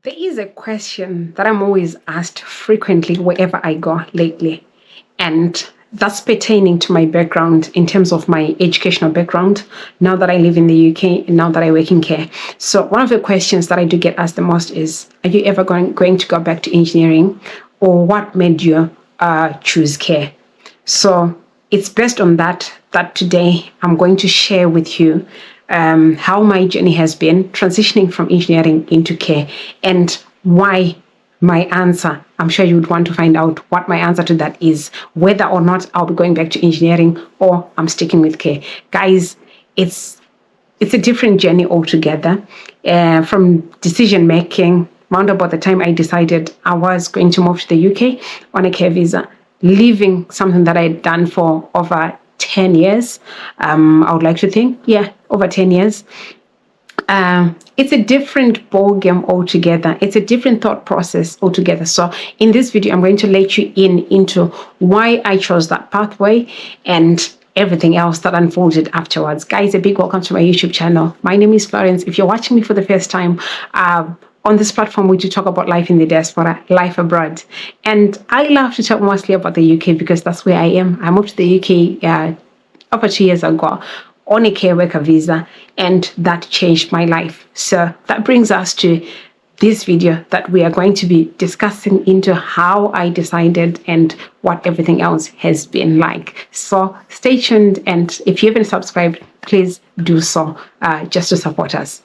There is a question that I'm always asked frequently wherever I go lately, and that's pertaining to my background in terms of my educational background. Now that I live in the UK and now that I work in care. So, one of the questions that I do get asked the most is, are you ever going to go back to engineering? Or what made you choose care? So, it's based on that today I'm going to share with you how my journey has been transitioning from engineering into care and why my answer. I'm sure you would want to find out what my answer to that is, whether or not I'll be going back to engineering or I'm sticking with care. Guys, it's a different journey altogether. From decision making, round about the time I decided I was going to move to the UK on a care visa, leaving something that I had done for over 10 years. I would like to think, yeah, over 10 years. It's a different ball game altogether. It's a different thought process altogether. So in this video, I'm going to let you into why I chose that pathway and everything else that unfolded afterwards. Guys, a big welcome to my YouTube channel. My name is Florence. If you're watching me for the first time, on this platform, we do talk about life in the diaspora, life abroad. And I love to talk mostly about the UK because that's where I am. I moved to the UK over 2 years ago on a care worker visa, and that changed my life. So that brings us to this video that we are going to be discussing into how I decided and what everything else has been like. So stay tuned, and if you haven't subscribed, please do so just to support us.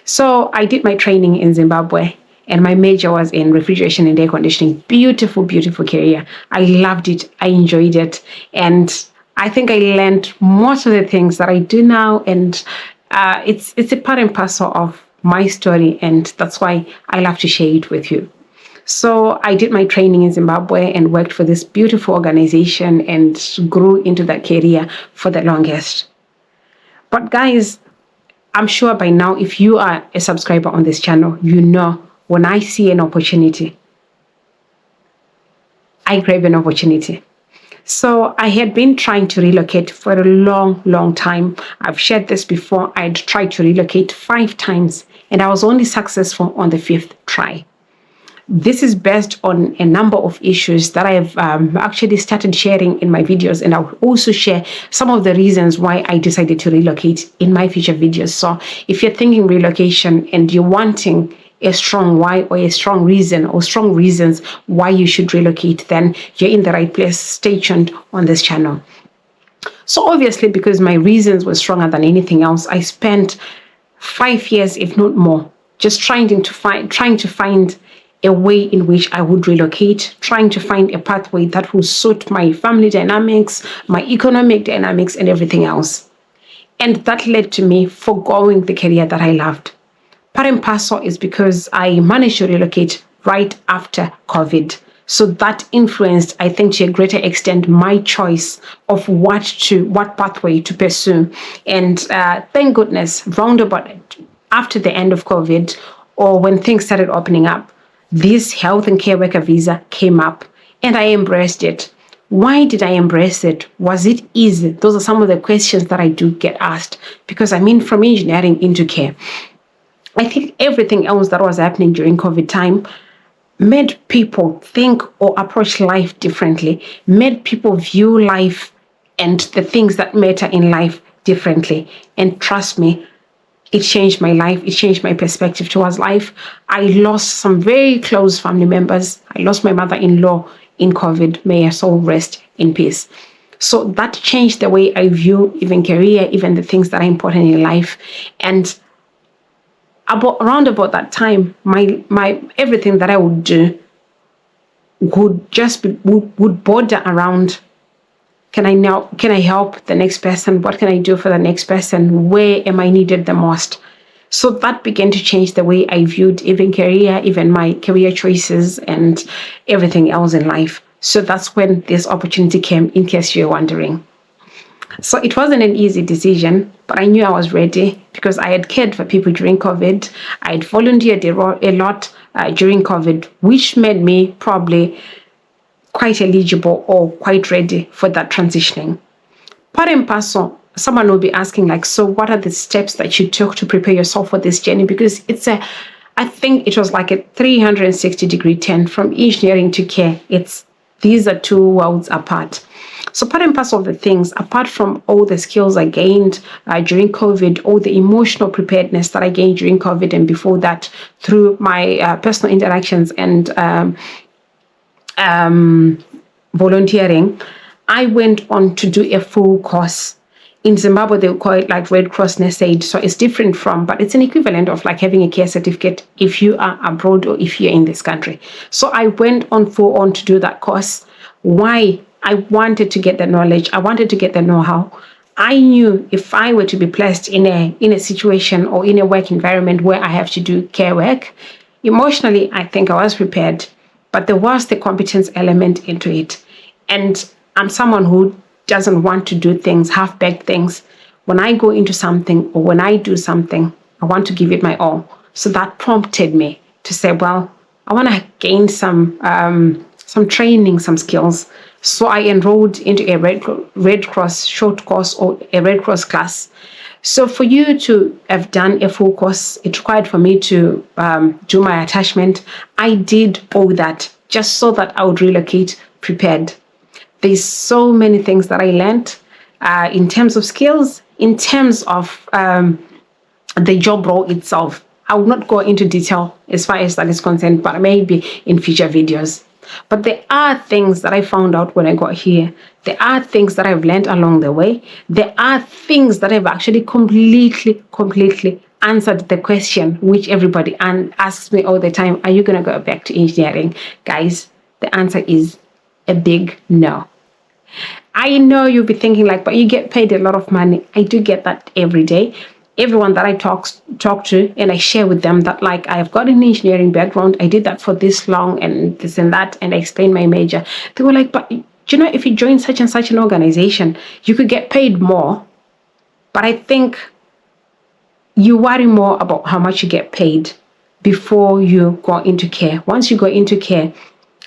So I did my training in Zimbabwe, and my major was in refrigeration and air conditioning. Beautiful, beautiful career. I loved it. I enjoyed it. And I think I learned most of the things that I do now. And it's a part and parcel of my story. And that's why I love to share it with you. So I did my training in Zimbabwe and worked for this beautiful organization and grew into that career for the longest. But guys, I'm sure by now, if you are a subscriber on this channel, you know when I see an opportunity, I grab an opportunity. So I had been trying to relocate for a long, long time. I've shared this before. I'd tried to relocate 5 times, and I was only successful on the 5th try. This is based on a number of issues that I've actually started sharing in my videos, and I'll also share some of the reasons why I decided to relocate in my future videos. So if you're thinking relocation and you're wanting a strong why or a strong reason or strong reasons why you should relocate, then you're in the right place. Stay tuned on this channel. So obviously, because my reasons were stronger than anything else, I spent 5 years, if not more, just trying to find a way in which I would relocate, trying to find a pathway that will suit my family dynamics, my economic dynamics, and everything else. And that led to me foregoing the career that I loved. Part and parcel is because I managed to relocate right after COVID. So that influenced, I think, to a greater extent, my choice of what pathway to pursue. And thank goodness, roundabout after the end of COVID, or when things started opening up, this health and care worker visa came up, and I embraced it. Why did I embrace it? Was it easy? Those are some of the questions that I do get asked, because I mean, from engineering into care, I think everything else that was happening during COVID time made people think or approach life differently, made people view life and the things that matter in life differently. And trust me, it changed my life. It changed my perspective towards life. I lost some very close family members. I lost my mother-in-law in COVID. May her soul rest in peace. So that changed the way I view even career, even the things that are important in life. And around about that time, my everything that I would do would border around, can I help the next person? What can I do for the next person? Where am I needed the most? So that began to change the way I viewed even career, even my career choices and everything else in life. So that's when this opportunity came, in case you're wondering. So it wasn't an easy decision, but I knew I was ready because I had cared for people during COVID. I had volunteered a lot during COVID, which made me probably quite eligible or quite ready for that transitioning. Part and parcel, someone will be asking, like, so what are the steps that you took to prepare yourself for this journey? Because it's a I think it was like a 360-degree turn from engineering to care. These are two worlds apart. So part and parcel of the things, apart from all the skills I gained during COVID, all the emotional preparedness that I gained during COVID and before that through my personal interactions and volunteering, I went on to do a full course. In Zimbabwe, they call it like Red Cross Nurse Aid. So it's different from, but it's an equivalent of like having a care certificate if you are abroad or if you're in this country. So I went on full on to do that course. Why? I wanted to get the knowledge. I wanted to get the know-how. I knew if I were to be placed in a situation or in a work environment where I have to do care work, emotionally, I think I was prepared, but there was the competence element into it. And I'm someone who doesn't want to do things, half-baked things. When I go into something or when I do something, I want to give it my all. So that prompted me to say, well, I want to gain some training, some skills. So I enrolled into a Red Cross short course or a Red Cross class. So for you to have done a full course, it required for me to do my attachment. I did all that just so that I would relocate prepared. There's so many things that I learned in terms of skills, in terms of the job role itself. I will not go into detail as far as that is concerned, but maybe in future videos. But there are things that I found out when I got here. There are things that I've learned along the way. There are things that I've actually completely answered the question which everybody asks me all the time, are you going to go back to engineering? Guys, the answer is a big no. I know you'll be thinking like, but you get paid a lot of money. I do get that every day. Everyone that I talk to and I share with them that like I've got an engineering background, I did that for this long and this and that, and I explained my major. They were like, but you know, if you join such and such an organization, you could get paid more. But I think you worry more about how much you get paid before you go into care. Once you go into care,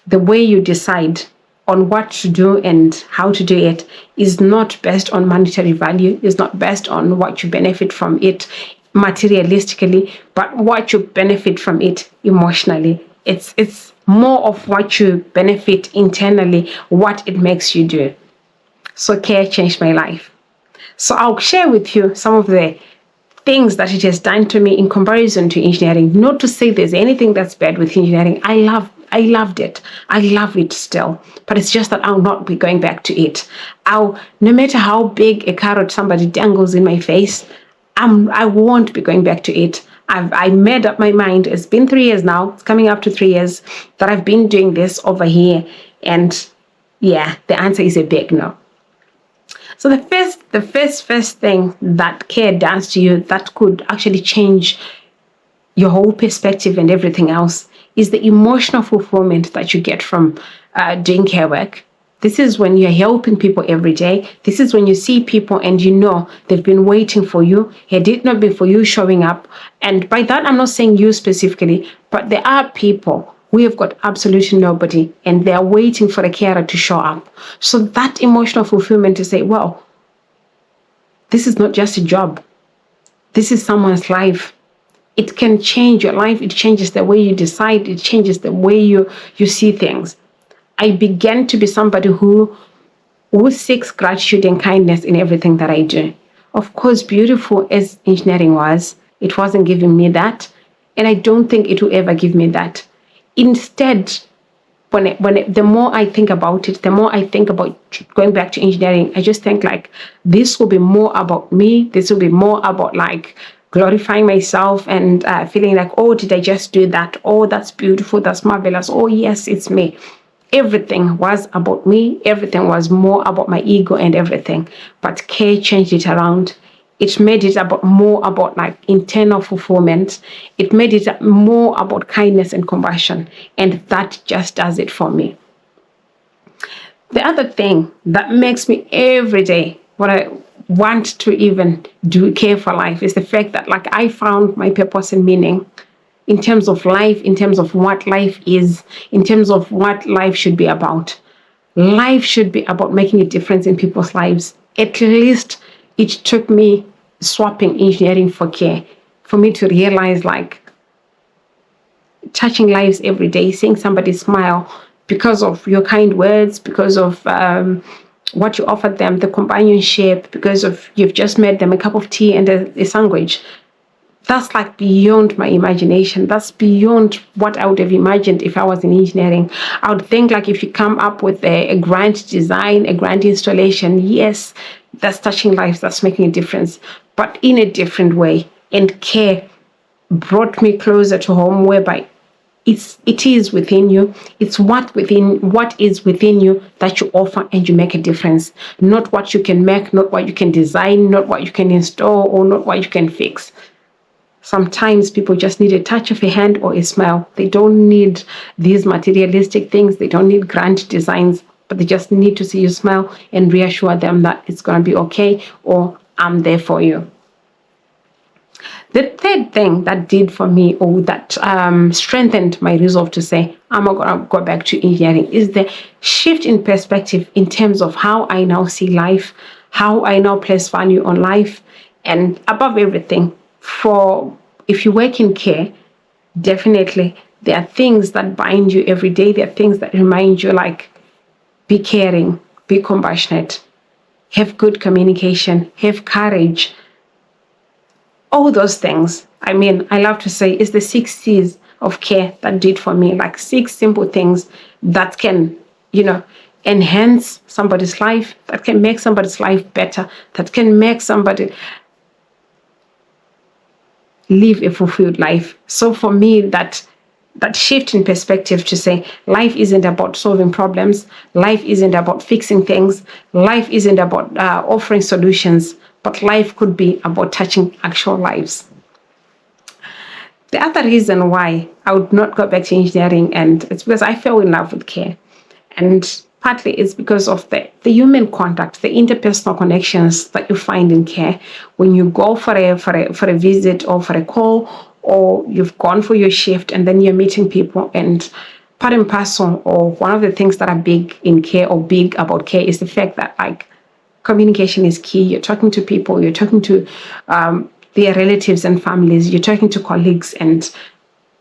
the way you decide on what to do and how to do it is not based on monetary value, is not based on what you benefit from it materialistically, but what you benefit from it emotionally. It's more of what you benefit internally, what it makes you do. So care changed my life. So I'll share with you some of the things that it has done to me in comparison to engineering. Not to say there's anything that's bad with engineering. I loved it. I love it still. But it's just that I'll not be going back to it. No matter how big a carrot somebody dangles in my face, I won't be going back to it. I made up my mind. It's been 3 years now. It's coming up to 3 years that I've been doing this over here. And yeah, the answer is a big no. So the first thing that care does to you that could actually change your whole perspective and everything else is the emotional fulfillment that you get from doing care work. This is when you're helping people every day. This is when you see people and you know they've been waiting for you. It did not be for you showing up. And by that, I'm not saying you specifically, but there are people. We have got absolutely nobody, and they're waiting for a carer to show up. So that emotional fulfillment to say, well, this is not just a job. This is someone's life. It can change your life. It changes the way you decide. It changes the way you see things. I began to be somebody who seeks gratitude and kindness in everything that I do. Of course, beautiful as engineering was, it wasn't giving me that. And I don't think it will ever give me that. Instead, the more I think about it, the more I think about going back to engineering, I just think like this will be more about me. This will be more about like glorifying myself and feeling like, oh, did I just do that? Oh, that's beautiful. That's marvelous. Oh, yes, it's me. Everything was about me. Everything was more about my ego and everything. But care changed it around. It made it more about like internal fulfillment. It made it more about kindness and compassion. And that just does it for me. The other thing that makes me every day what I want to even do care for life is the fact that like I found my purpose and meaning in terms of life, in terms of what life is, in terms of what life should be about. Life should be about making a difference in people's lives. At least it took me swapping engineering for care for me to realize like touching lives every day, seeing somebody smile because of your kind words, because of what you offered them, the companionship, because of you've just made them a cup of tea and a sandwich. That's like beyond my imagination. That's beyond what I would have imagined if I was in engineering. I would think like if you come up with a grand design, a grand installation, yes, that's touching lives, that's making a difference, but in a different way. And care brought me closer to home, whereby it is within you. It's what is within you that you offer and you make a difference. Not what you can make, not what you can design, not what you can install, or not what you can fix. Sometimes people just need a touch of a hand or a smile. They don't need these materialistic things. They don't need grand designs, but they just need to see you smile and reassure them that it's going to be okay, or I'm there for you. The third thing that did for me, or that strengthened my resolve to say, I'm not going to go back to engineering, is the shift in perspective in terms of how I now see life, how I now place value on life, and above everything, if you work in care, definitely there are things that bind you every day. There are things that remind you, like, be caring, be compassionate, have good communication, have courage. All those things. I mean, I love to say it's the 6 C's of care that did for me, like 6 simple things that can, enhance somebody's life, that can make somebody's life better, that can make somebody live a fulfilled life. So for me, that shift in perspective to say life isn't about solving problems, life isn't about fixing things, life isn't about offering solutions, but life could be about touching actual lives. The other reason why I would not go back to engineering, and it's because I fell in love with care. And partly it's because of the human contact, the interpersonal connections that you find in care. When you go for a visit or for a call, or you've gone for your shift and then you're meeting people, and part and parcel, or one of the things that are big in care, or big about care, is the fact that, like, communication is key. You're talking to people, you're talking to their relatives and families, you're talking to colleagues, and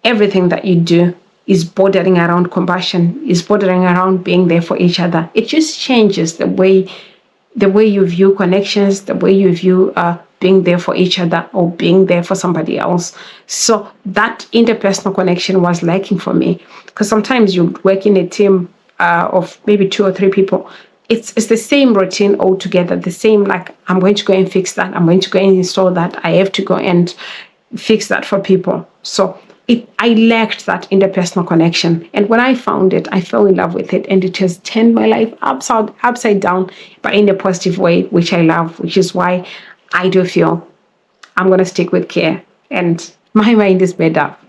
everything that you do is bordering around compassion, is bordering around being there for each other. It just changes the way you view connections, the way you view being there for each other or being there for somebody else. So that interpersonal connection was lacking for me, because sometimes you work in a team of maybe 2 or 3 people. It's the same routine altogether, the same, like, I'm going to go and fix that, I'm going to go and install that, I have to go and fix that for people. So I lacked that interpersonal connection. And when I found it, I fell in love with it, and it has turned my life upside down, but in a positive way, which I love, which is why I do feel I'm going to stick with care, and my mind is made up.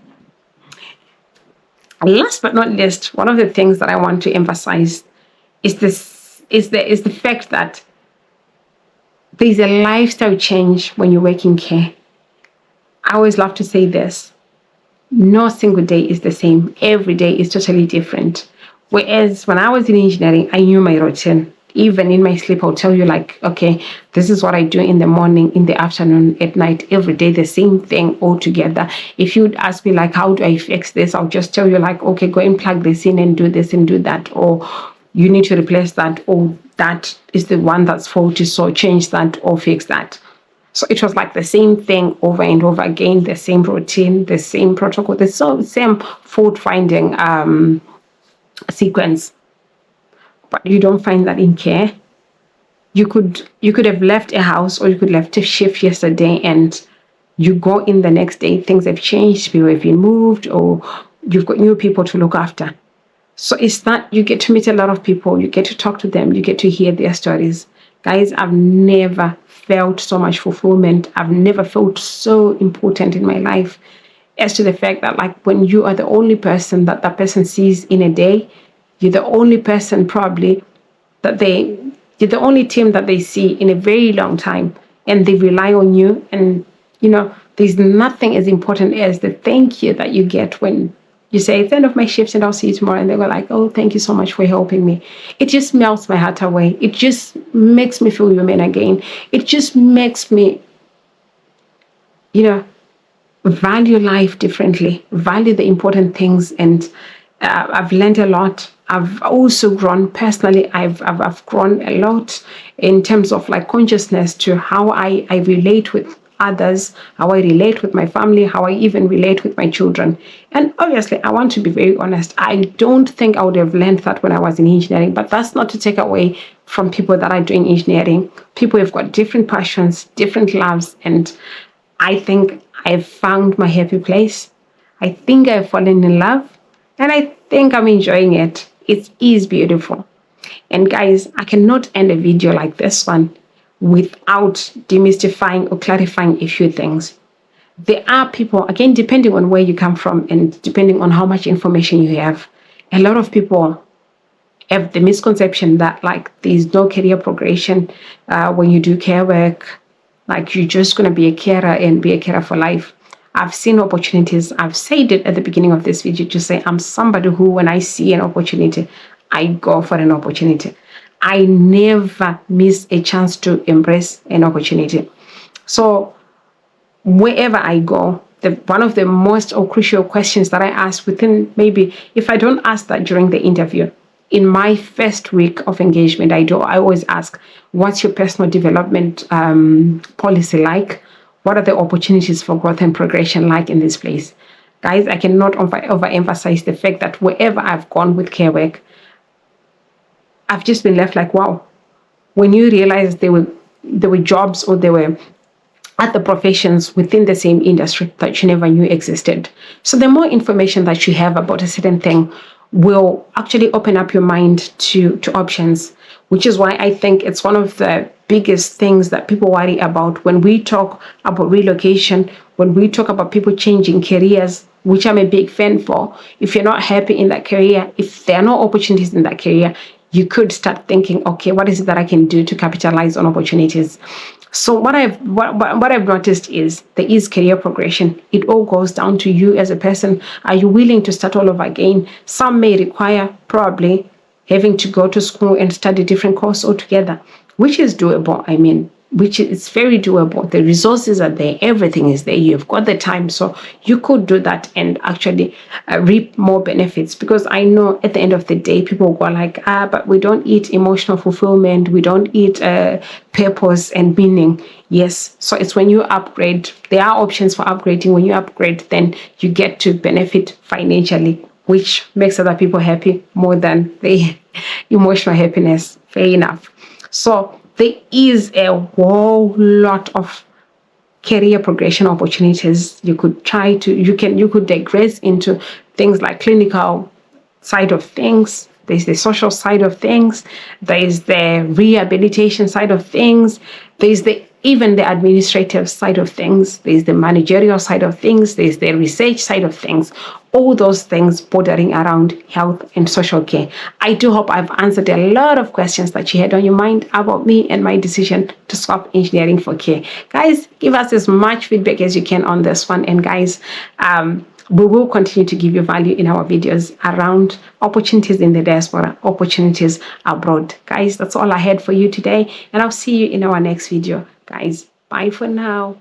Last but not least, one of the things that I want to emphasize is the fact that there's a lifestyle change when you work in care. I always love to say this: no single day is the same. Every day is totally different. Whereas when I was in engineering, I knew my routine. Even in my sleep, I'll tell you, like, okay, this is what I do in the morning, in the afternoon, at night, every day, the same thing all together. If you'd ask me, like, how do I fix this? I'll just tell you, like, okay, go and plug this in and do this and do that. Or you need to replace that, or that is the one that's faulty, so change that or fix that. So it was like the same thing over and over again, the same routine, the same protocol, the same fault-finding sequence. But you don't find that in care. You could have left a house, or you could have left a shift yesterday, and you go in the next day, things have changed, people have been moved, or you've got new people to look after. So it's that you get to meet a lot of people, you get to talk to them, you get to hear their stories. Guys, I've never felt so much fulfillment. I've never felt so important in my life, as to the fact that, like, when you are the only person that person sees in a day, you're the only person probably you're the only team that they see in a very long time, and they rely on you. And, there's nothing as important as the thank you that you get when you say, it's the end of my shift and I'll see you tomorrow. And they were like, oh, thank you so much for helping me. It just melts my heart away. It just makes me feel human again. It just makes me, value life differently, value the important things. And I've learned a lot. I've also grown personally. I've grown a lot in terms of like consciousness to how I relate with others, how I relate with my family, how I even relate with my children. And obviously, I want to be very honest. I don't think I would have learned that when I was in engineering, but that's not to take away from people that are doing engineering. People have got different passions, different loves, and I think I've found my happy place. I think I've fallen in love, and I think I'm enjoying it. It is beautiful. And guys, I cannot end a video like this one without demystifying or clarifying a few things. There are people, again, depending on where you come from and depending on how much information you have, a lot of people have the misconception that like there's no career progression when you do care work, like you're just going to be a carer and be a carer for life. I've seen opportunities. I've said it at the beginning of this video to say I'm somebody who, when I see an opportunity, I go for an opportunity. I never miss a chance to embrace an opportunity. So wherever I go, one of the most or crucial questions that I ask within, maybe if I don't ask that during the interview, in my first week of engagement, I always ask, what's your personal development policy like? What are the opportunities for growth and progression like in this place? Guys, I cannot overemphasize the fact that wherever I've gone with care work, I've just been left like, wow. When you realize there were jobs or there were other professions within the same industry that you never knew existed. So the more information that you have about a certain thing will actually open up your mind to options, which is why I think it's one of the biggest things that people worry about when we talk about relocation, when we talk about people changing careers, which I'm a big fan for. If you're not happy in that career, if there are no opportunities in that career, you could start thinking, okay, what is it that I can do to capitalize on opportunities? So what I've noticed is there is career progression. It all goes down to you as a person. Are you willing to start all over again? Some may require probably having to go to school and study a different course altogether, which is doable. I mean, which is very doable. The resources are there. Everything is there. You've got the time. So you could do that and actually reap more benefits. Because I know at the end of the day, people go like, but we don't eat emotional fulfillment. We don't eat purpose and meaning. Yes. So it's when you upgrade. There are options for upgrading. When you upgrade, then you get to benefit financially, which makes other people happy more than the emotional happiness. Fair enough. So there is a whole lot of career progression opportunities. You could digress into things like clinical side of things. There's the social side of things. There is the rehabilitation side of things. There's even the administrative side of things. There's the managerial side of things. There's the research side of things. All those things bordering around health and social care. I do hope I've answered a lot of questions that you had on your mind about me and my decision to swap engineering for care. Guys, give us as much feedback as you can on this one. And guys, we will continue to give you value in our videos around opportunities in the diaspora, opportunities abroad. Guys, that's all I had for you today. And I'll see you in our next video. Guys, bye for now.